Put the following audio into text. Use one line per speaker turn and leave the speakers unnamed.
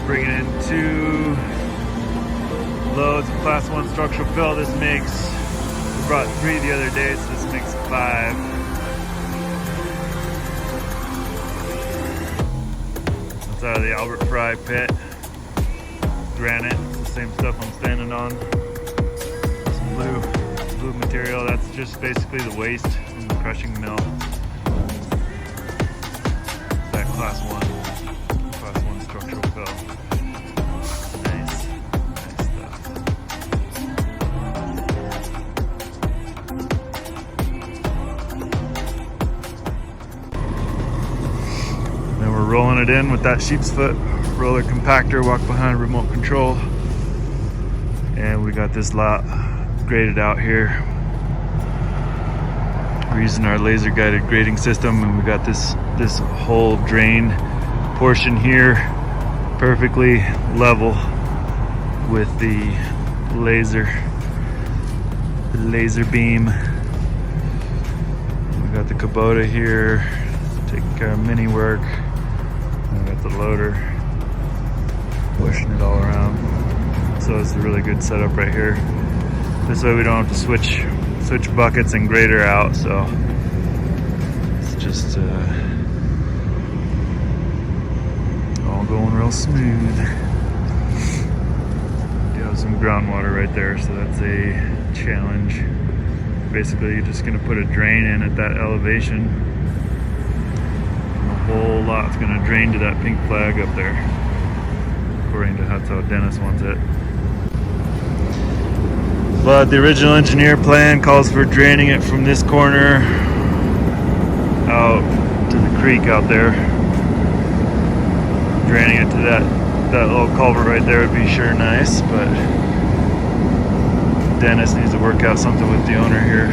Bringing in 2 loads of class 1 structural fill. This makes, we brought 3 the other day, so this makes 5. That's out of the Albert Fry pit. Granite, it's the same stuff I'm standing on. Some blue material, that's just basically the waste from the crushing mill. That class 1 structural fill. Nice stuff. Then we're rolling it in with that sheep's foot roller compactor, walk behind remote control. And we got this lot graded out here. We're using our laser guided grading system, and we got this whole drain portion here perfectly level with the laser beam. We got the Kubota here taking care of mini work. We got the loader pushing it all around. So it's a really good setup right here. This way we don't have to switch buckets and grader out, so it's just all going real smooth. You have some groundwater right there, so that's a challenge. Basically, you're just gonna put a drain in at that elevation, and the whole lot's gonna drain to that pink flag up there, according to that's how Dennis wants it. But the original engineer plan calls for draining it from this corner out to the creek out there. Draining it to that little culvert right there would be sure nice, but Dennis needs to work out something with the owner here.